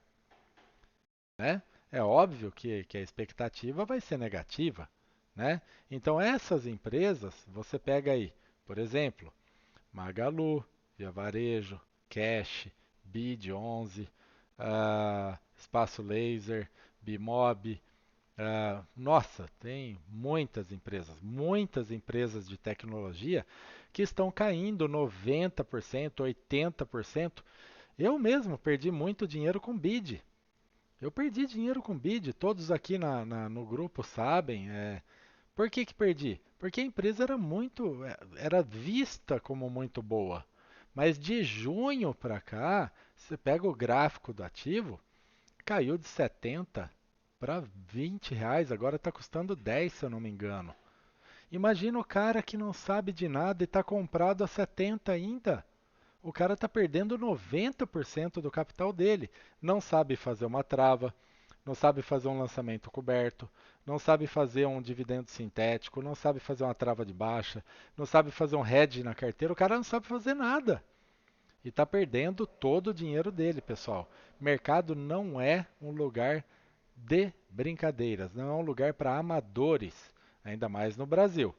né? É óbvio que a expectativa vai ser negativa, né? Então essas empresas, você pega aí, por exemplo, Magalu, Via Varejo, Cash, Bid11, Espaço Laser, Bimob, nossa, tem muitas empresas de tecnologia que estão caindo 90%, 80%. Eu mesmo perdi muito dinheiro com Bid. Eu perdi dinheiro com bid, todos aqui no grupo sabem. Por que que perdi? Porque a empresa era vista como muito boa. Mas de junho para cá, você pega o gráfico do ativo, caiu de 70 para 20 reais, agora está custando 10, se eu não me engano. Imagina o cara que não sabe de nada e está comprado a 70 ainda. O cara está perdendo 90% do capital dele. Não sabe fazer uma trava, não sabe fazer um lançamento coberto, não sabe fazer um dividendo sintético, não sabe fazer uma trava de baixa, não sabe fazer um hedge na carteira. O cara não sabe fazer nada. E está perdendo todo o dinheiro dele, pessoal. Mercado não é um lugar de brincadeiras, não é um lugar para amadores, ainda mais no Brasil.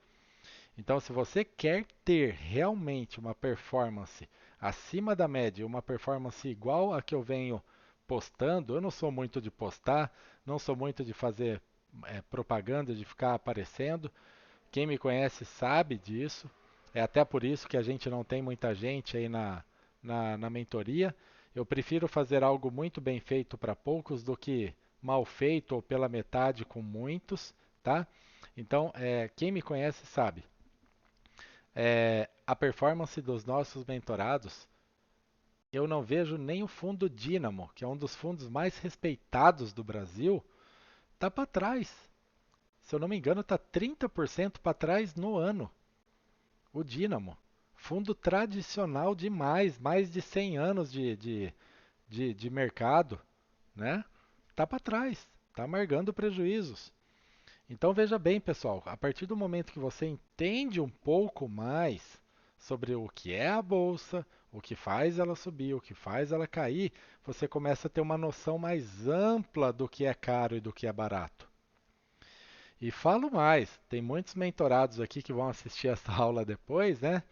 Então, se você quer ter realmente uma performance acima da média, uma performance igual a que eu venho postando, eu não sou muito de postar, não sou muito de fazer propaganda, de ficar aparecendo. Quem me conhece sabe disso. É até por isso que a gente não tem muita gente aí na mentoria. Eu prefiro fazer algo muito bem feito para poucos do que mal feito ou pela metade com muitos, tá? Então, quem me conhece sabe. A performance dos nossos mentorados, eu não vejo nem o fundo Dynamo, que é um dos fundos mais respeitados do Brasil, tá para trás. Se eu não me engano, tá 30% para trás no ano. O Dynamo. Fundo tradicional demais, mais de 100 anos de mercado, né? Tá para trás, tá amargando prejuízos. Então veja bem, pessoal, a partir do momento que você entende um pouco mais sobre o que é a bolsa, o que faz ela subir, o que faz ela cair, você começa a ter uma noção mais ampla do que é caro e do que é barato. E falo mais, tem muitos mentorados aqui que vão assistir essa aula depois, né?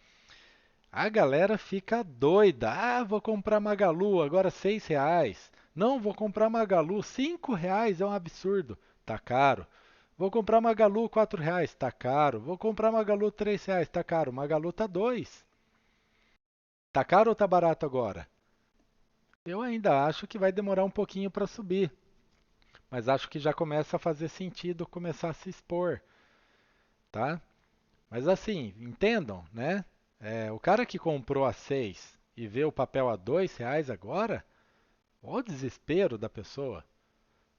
A galera fica doida. Ah, vou comprar Magalu, agora R$ 6. Não, vou comprar Magalu, R$ 5 é um absurdo. Tá caro. Vou comprar Magalu, R$ 4, tá caro. Vou comprar Magalu, R$ 3, tá caro. Magalu tá 2. Tá caro ou tá barato agora? Eu ainda acho que vai demorar um pouquinho para subir, mas acho que já começa a fazer sentido começar a se expor, tá? Mas assim, entendam, né? O cara que comprou a 6 e vê o papel a R$ 2 agora, ó o desespero da pessoa.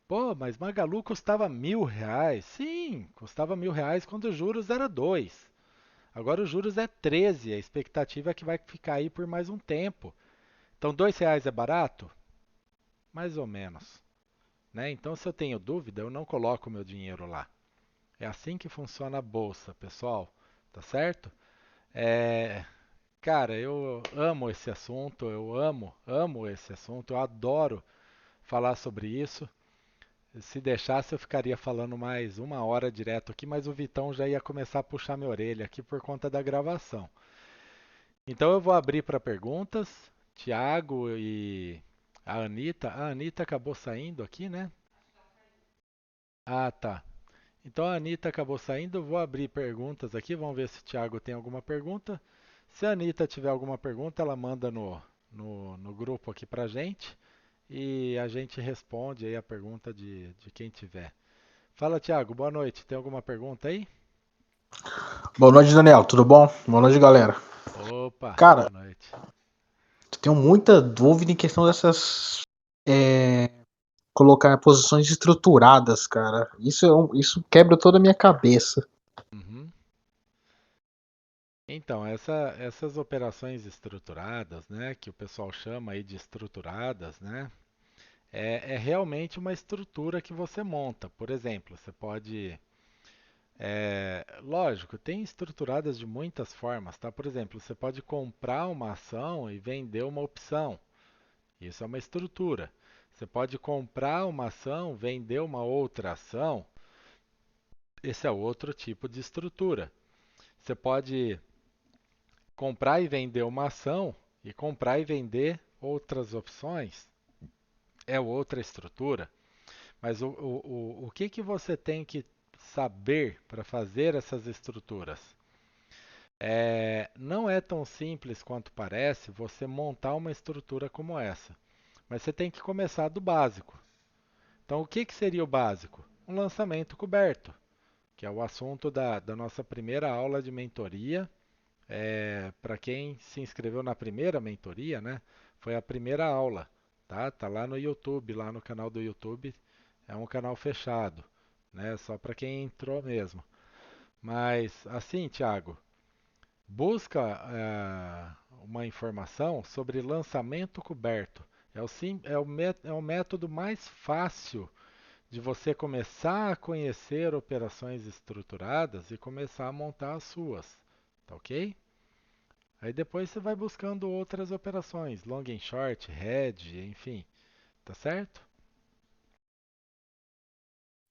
Pô, mas Magalu custava R$ 1.000. Sim, custava R$ 1.000 quando os juros era 2. Agora os juros é 13. A expectativa é que vai ficar aí por mais um tempo. Então R$ 2 é barato? Mais ou menos. Né? Então se eu tenho dúvida, eu não coloco meu dinheiro lá. É assim que funciona a bolsa, pessoal. Tá certo? É, Cara, eu amo esse assunto, eu amo esse assunto, eu adoro falar sobre isso. Se deixasse, eu ficaria falando mais 1 hora direto aqui, mas o Vitão já ia começar a puxar minha orelha aqui por conta da gravação. Então eu vou abrir para perguntas. Tiago e a Anitta. A Anitta acabou saindo aqui, né? Ah, tá. Então a Anitta acabou saindo. Eu vou abrir perguntas aqui. Vamos ver se o Tiago tem alguma pergunta. Se a Anitta tiver alguma pergunta, ela manda no grupo aqui pra gente e a gente responde aí a pergunta de quem tiver. Fala, Thiago, boa noite. Tem alguma pergunta aí? Boa noite, Daniel. Tudo bom? Boa noite, galera. Opa, Cara, boa noite. tenho muita dúvida em questão dessas. é, Colocar posições estruturadas, cara. Isso quebra toda a minha cabeça. Uhum. Então, essas operações estruturadas, né, que o pessoal chama aí de estruturadas, né, é realmente uma estrutura que você monta. Por exemplo, você pode lógico, tem estruturadas de muitas formas, tá? Por exemplo, você pode comprar uma ação e vender uma opção. Isso é uma estrutura. Você pode comprar uma ação, vender uma outra ação. Esse é outro tipo de estrutura. Você pode comprar e vender uma ação e comprar e vender outras opções. É outra estrutura. Mas o que você tem que saber para fazer essas estruturas? Não é tão simples quanto parece você montar uma estrutura como essa, mas você tem que começar do básico. Então, o que seria o básico? Um lançamento coberto, que é o assunto da nossa primeira aula de mentoria. Para quem se inscreveu na primeira mentoria, né? Foi a primeira aula, tá? Tá lá no YouTube, lá no canal do YouTube. É um canal fechado, né? Só para quem entrou mesmo. Mas assim, Thiago, busca uma informação sobre lançamento coberto. É o método mais fácil de você começar a conhecer operações estruturadas e começar a montar as suas, tá ok? Aí depois você vai buscando outras operações, long and short, hedge, enfim, tá certo?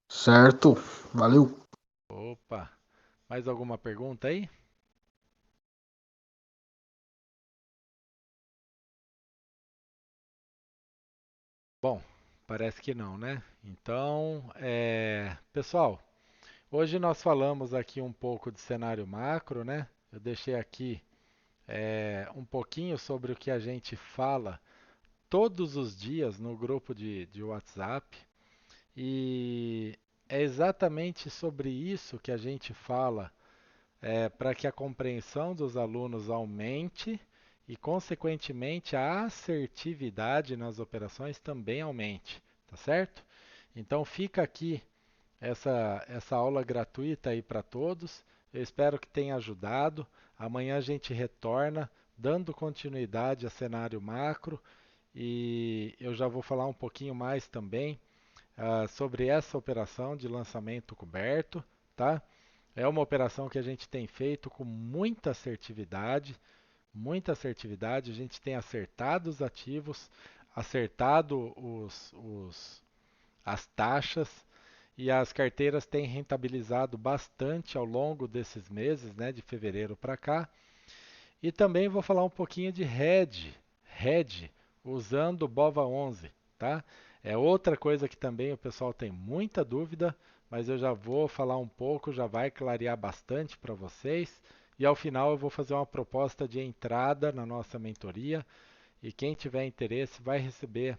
Certo. Valeu. Opa, mais alguma pergunta aí? Bom, parece que não, né? Então, pessoal, hoje nós falamos aqui um pouco de cenário macro, né? Eu deixei aqui um pouquinho sobre o que a gente fala todos os dias no grupo de WhatsApp e é exatamente sobre isso que a gente fala para que a compreensão dos alunos aumente e, consequentemente, a assertividade nas operações também aumente, tá certo? Então fica aqui essa aula gratuita aí para todos. Eu espero que tenha ajudado. Amanhã a gente retorna dando continuidade a cenário macro e eu já vou falar um pouquinho mais também sobre essa operação de lançamento coberto, tá? É uma operação que a gente tem feito com muita assertividade, muita assertividade. A gente tem acertado os ativos, acertado as taxas e as carteiras têm rentabilizado bastante ao longo desses meses, né, de fevereiro para cá. E também vou falar um pouquinho de hedge usando o BOVA11, tá? É outra coisa que também o pessoal tem muita dúvida, mas eu já vou falar um pouco, já vai clarear bastante para vocês. E ao final eu vou fazer uma proposta de entrada na nossa mentoria e quem tiver interesse vai receber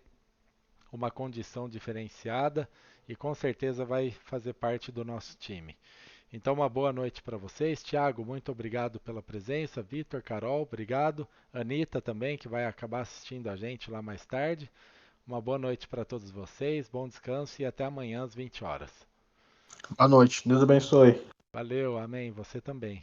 uma condição diferenciada e com certeza vai fazer parte do nosso time. Então, uma boa noite para vocês. Tiago, muito obrigado pela presença. Vitor, Carol, obrigado. Anitta também, que vai acabar assistindo a gente lá mais tarde. Uma boa noite para todos vocês, bom descanso e até amanhã às 20 horas. Boa noite. Deus abençoe. Valeu, amém. Você também.